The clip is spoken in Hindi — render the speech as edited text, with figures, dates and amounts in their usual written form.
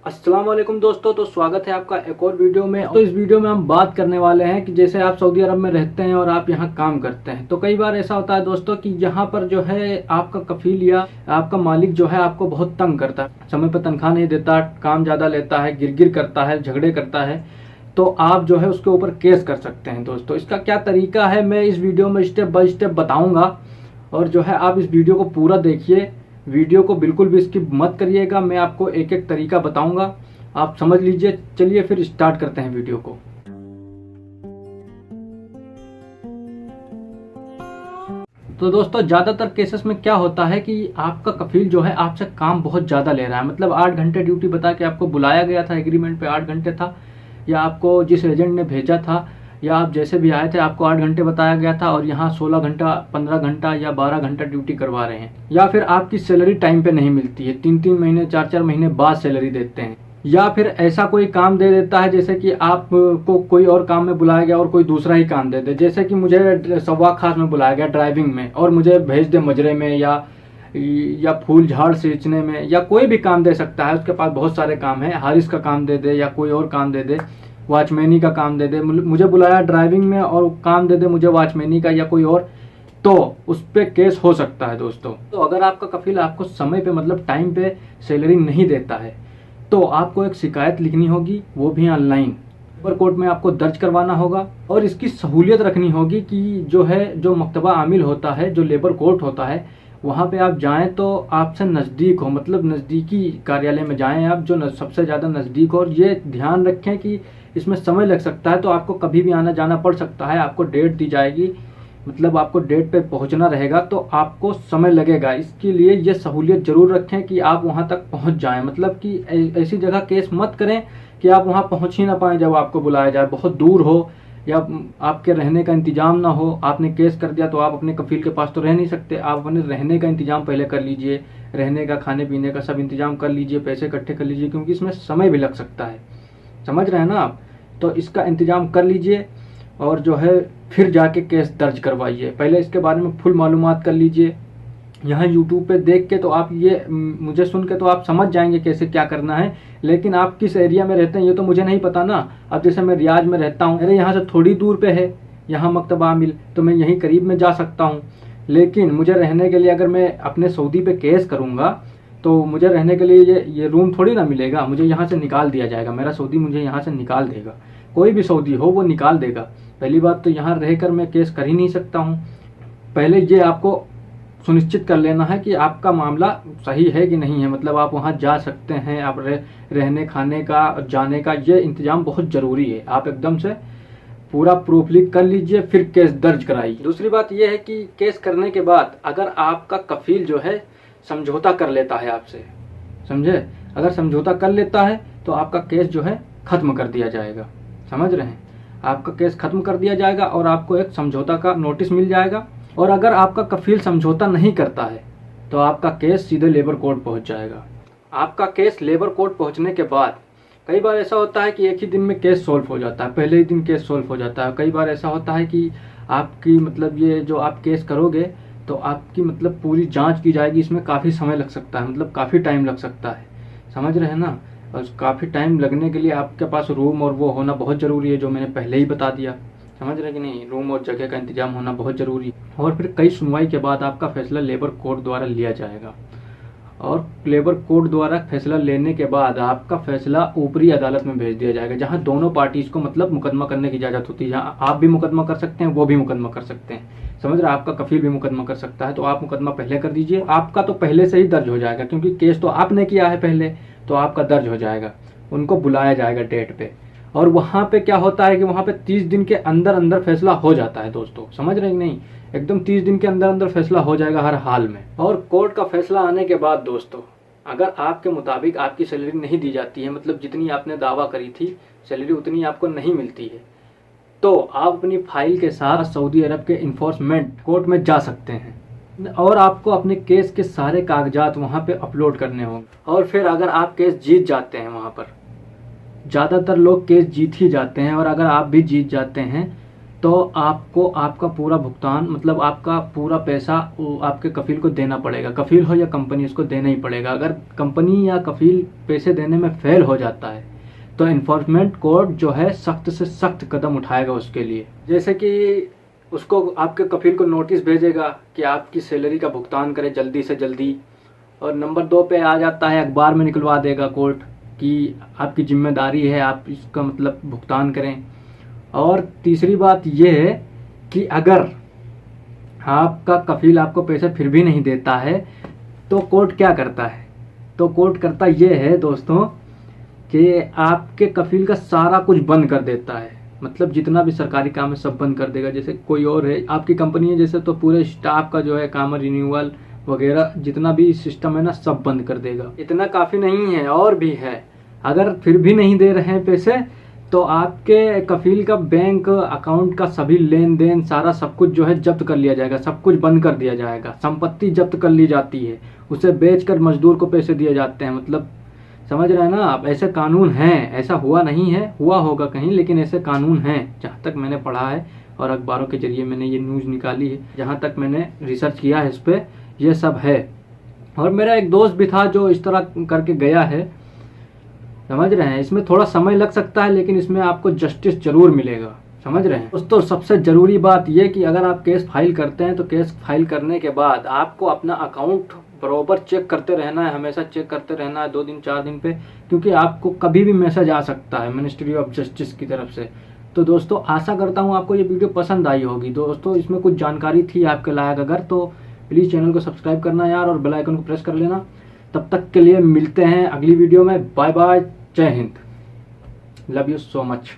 अस्सलाम वालेकुम दोस्तों, तो स्वागत है आपका एक और वीडियो में। तो इस वीडियो में हम बात करने वाले हैं कि जैसे आप सऊदी अरब में रहते हैं और आप यहाँ काम करते हैं, तो कई बार ऐसा होता है दोस्तों कि यहाँ पर जो है आपका कफील या आपका मालिक जो है आपको बहुत तंग करता है, समय पर तनख्वाह नहीं देता, काम ज़्यादा लेता है, गिर करता है, झगड़े करता है, तो आप जो है उसके ऊपर केस कर सकते हैं। दोस्तों इसका क्या तरीका है मैं इस वीडियो में स्टेप बाय स्टेप बताऊँगा, और जो है आप इस वीडियो को पूरा देखिए। वीडियो को बिल्कुल भी स्किप मत करिएगा, मैं आपको एक एक तरीका बताऊंगा, आप समझ लीजिए। चलिए फिर स्टार्ट करते हैं वीडियो को। तो दोस्तों ज़्यादातर केसेस में क्या होता है कि आपका कफील जो है आपसे काम बहुत ज़्यादा ले रहा है, मतलब 8 घंटे ड्यूटी बता के आपको बुलाया गया था, एग्रीमेंट पे 8 घंटे था, या आपको जिस एजेंट ने भेजा था या आप जैसे भी आए थे आपको 8 घंटे बताया गया था, और यहाँ 16 घंटा, 15 घंटा या 12 घंटा ड्यूटी करवा रहे हैं। या फिर आपकी सैलरी टाइम पे नहीं मिलती है, 3-3 महीने 4-4 महीने बाद सैलरी देते हैं। या फिर ऐसा कोई काम दे देता है जैसे कि आपको कोई और काम में बुलाया गया और कोई दूसरा ही काम दे दे, जैसे कि मुझे सवाक खास में बुलाया गया ड्राइविंग में, और मुझे भेज दे मजरे में या फूल झाड़ सींचने में, या कोई भी काम दे सकता है। उसके पास बहुत सारे काम है, हारिस का काम दे दे या कोई और काम दे दे, वॉचमैनी का काम दे दे, मुझे बुलाया ड्राइविंग में और काम दे दे मुझे वॉचमैनी का या कोई और, तो उस पर केस हो सकता है दोस्तों। तो अगर आपका कफील आपको समय पे मतलब टाइम पे सैलरी नहीं देता है तो आपको एक शिकायत लिखनी होगी, वो भी ऑनलाइन लेबर कोर्ट में आपको दर्ज करवाना होगा। और इसकी सहूलियत रखनी होगी कि जो मकतबा आमिल होता है, जो लेबर कोर्ट होता है, वहाँ पे आप जाएं तो आपसे नज़दीक हो, मतलब नज़दीकी कार्यालय में जाएं आप, जो सबसे ज़्यादा नज़दीक हो। और ये ध्यान रखें कि इसमें समय लग सकता है, तो आपको कभी भी आना जाना पड़ सकता है। आपको डेट दी जाएगी, मतलब आपको डेट पे पहुंचना रहेगा, तो आपको समय लगेगा। इसके लिए ये सहूलियत जरूर रखें कि आप वहां तक पहुंच जाएं, मतलब कि ऐसी जगह केस मत करें कि आप वहां पहुंच ही ना पाएं जब आपको बुलाया जाए, बहुत दूर हो या आपके रहने का इंतजाम ना हो। आपने केस कर दिया तो आप अपने कफील के पास तो रह नहीं सकते, आप अपने रहने का इंतजाम पहले कर लीजिए, रहने का, खाने पीने का सब इंतजाम कर लीजिए, पैसे इकट्ठे कर लीजिए, क्योंकि इसमें समय भी लग सकता है, समझ रहे हैं ना आप। तो इसका इंतजाम कर लीजिए और जो है फिर जाके केस दर्ज करवाइए। पहले इसके बारे में फुल मालूमात कर लीजिए। यहाँ यूट्यूब पे देख के तो आप ये मुझे सुन के तो आप समझ जाएंगे कैसे क्या करना है, लेकिन आप किस एरिया में रहते हैं ये तो मुझे नहीं पता ना। अब जैसे मैं रियाज में रहता हूँ, मेरे यहाँ से थोड़ी दूर पे है यहाँ मकतबा आमिल, तो मैं यहीं करीब में जा सकता हूँ। लेकिन मुझे रहने के लिए अगर मैं अपने सऊदी पे केस करूँगा तो मुझे रहने के लिए ये रूम थोड़ी ना मिलेगा, मुझे यहाँ से निकाल दिया जाएगा, मेरा सऊदी मुझे यहाँ से निकाल देगा, कोई भी सऊदी हो वो निकाल देगा। पहली बात तो यहाँ रहकर मैं केस कर ही नहीं सकता हूँ। पहले ये आपको सुनिश्चित कर लेना है कि आपका मामला सही है कि नहीं है, मतलब आप वहाँ जा सकते हैं, आप रहने खाने का जाने का ये इंतजाम बहुत ज़रूरी है। आप एकदम से पूरा प्रूफली कर लीजिए, फिर केस दर्ज कराइए। दूसरी बात यह है कि केस करने के बाद अगर आपका कफील जो है समझौता कर लेता है आपसे, समझे, अगर समझौता कर लेता है तो आपका केस जो है ख़त्म कर दिया जाएगा, समझ रहे हैं, आपका केस ख़त्म कर दिया जाएगा और आपको एक समझौता का नोटिस मिल जाएगा। और अगर आपका कफील समझौता नहीं करता है तो आपका केस सीधे लेबर कोर्ट पहुंच जाएगा। आपका केस लेबर कोर्ट पहुंचने के बाद कई बार ऐसा होता है कि एक ही दिन में केस सॉल्व हो जाता है, पहले ही दिन केस सॉल्व हो जाता है। कई बार ऐसा होता है कि आपकी मतलब ये जो आप केस करोगे तो आपकी मतलब पूरी जांच की जाएगी, इसमें काफ़ी समय लग सकता है, मतलब काफ़ी टाइम लग सकता है, समझ रहे हैं ना। और काफ़ी टाइम लगने के लिए आपके पास रूम और वो होना बहुत ज़रूरी है, जो मैंने पहले ही बता दिया, समझ रहे हैं कि नहीं, रूम और जगह का इंतजाम होना बहुत ज़रूरी है। और फिर कई सुनवाई के बाद आपका फैसला लेबर कोर्ट द्वारा लिया जाएगा, और लेबर कोर्ट द्वारा फैसला लेने के बाद आपका फैसला ऊपरी अदालत में भेज दिया जाएगा, जहां दोनों पार्टीज को मतलब मुकदमा करने की इजाज़त होती है, जहां आप भी मुकदमा कर सकते हैं, वो भी मुकदमा कर सकते हैं, समझ रहे हैं। आपका कफील भी मुकदमा कर सकता है, तो आप मुकदमा पहले कर दीजिए, आपका तो पहले से ही दर्ज हो जाएगा, क्योंकि केस तो आपने किया है पहले, तो आपका दर्ज हो जाएगा। उनको बुलाया जाएगा डेट पे, और वहाँ पे क्या होता है कि वहाँ पे 30 दिन के अंदर अंदर फैसला हो जाता है दोस्तों, समझ रहे हैं कि नहीं, एकदम 30 दिन के अंदर अंदर फैसला हो जाएगा हर हाल में। और कोर्ट का फैसला आने के बाद दोस्तों अगर आपके मुताबिक आपकी सैलरी नहीं दी जाती है, मतलब जितनी आपने दावा करी थी सैलरी उतनी आपको नहीं मिलती है, तो आप अपनी फाइल के साथ सऊदी अरब के इन्फोर्समेंट कोर्ट में जा सकते हैं, और आपको अपने केस के सारे कागजात वहाँ पे अपलोड करने होंगे। और फिर अगर आप केस जीत जाते हैं, वहाँ पर ज़्यादातर लोग केस जीत ही जाते हैं, और अगर आप भी जीत जाते हैं तो आपको आपका पूरा भुगतान, मतलब आपका पूरा पैसा आपके कफील को देना पड़ेगा। कफील हो या कंपनी, उसको देना ही पड़ेगा। अगर कंपनी या कफील पैसे देने में फेल हो जाता है तो इन्फोर्समेंट कोर्ट जो है सख्त से सख्त कदम उठाएगा उसके लिए। जैसे कि उसको, आपके कफील को नोटिस भेजेगा कि आपकी सैलरी का भुगतान करें जल्दी से जल्दी। और नंबर 2 पे आ जाता है, अखबार में निकलवा देगा कोर्ट कि आपकी जिम्मेदारी है, आप इसका मतलब भुगतान करें। और तीसरी बात यह है कि अगर आपका कफील आपको पैसे फिर भी नहीं देता है तो कोर्ट क्या करता है, तो कोर्ट करता यह है दोस्तों कि आपके कफील का सारा कुछ बंद कर देता है। मतलब जितना भी सरकारी काम है सब बंद कर देगा। जैसे कोई और है, आपकी कंपनी है जैसे, तो पूरे स्टाफ का जो है काम रिन्यूअल वगैरह जितना भी सिस्टम है ना सब बंद कर देगा। इतना काफ़ी नहीं है, और भी है। अगर फिर भी नहीं दे रहे हैं पैसे तो आपके कफील का बैंक अकाउंट का सभी लेन देन सारा सब कुछ जो है जब्त कर लिया जाएगा, सब कुछ बंद कर दिया जाएगा। संपत्ति जब्त कर ली जाती है, उसे बेचकर मजदूर को पैसे दिए जाते हैं। मतलब समझ रहे हैं ना आप, ऐसे कानून हैं। ऐसा हुआ नहीं है, हुआ होगा कहीं, लेकिन ऐसे कानून हैं जहाँ तक मैंने पढ़ा है और अखबारों के जरिए मैंने ये न्यूज़ निकाली है, जहाँ तक मैंने रिसर्च किया है इस पर, ये सब है। और मेरा एक दोस्त भी था जो इस तरह करके गया है। समझ रहे हैं, इसमें थोड़ा समय लग सकता है लेकिन इसमें आपको जस्टिस जरूर मिलेगा। समझ रहे हैं दोस्तों। सबसे ज़रूरी बात यह कि अगर आप केस फाइल करते हैं तो केस फाइल करने के बाद आपको अपना अकाउंट बरोबर चेक करते रहना है, हमेशा चेक करते रहना है 2 दिन 4 दिन पे, क्योंकि आपको कभी भी मैसेज आ सकता है मिनिस्ट्री ऑफ जस्टिस की तरफ से। तो दोस्तों आशा करता हूँ आपको ये वीडियो पसंद आई होगी। दोस्तों इसमें कुछ जानकारी थी आपके लायक, अगर तो प्लीज़ चैनल को सब्सक्राइब करना यार, और बेल आइकन को प्रेस कर लेना। तब तक के लिए मिलते हैं अगली वीडियो में। बाय बाय, जय Hind, love you so much.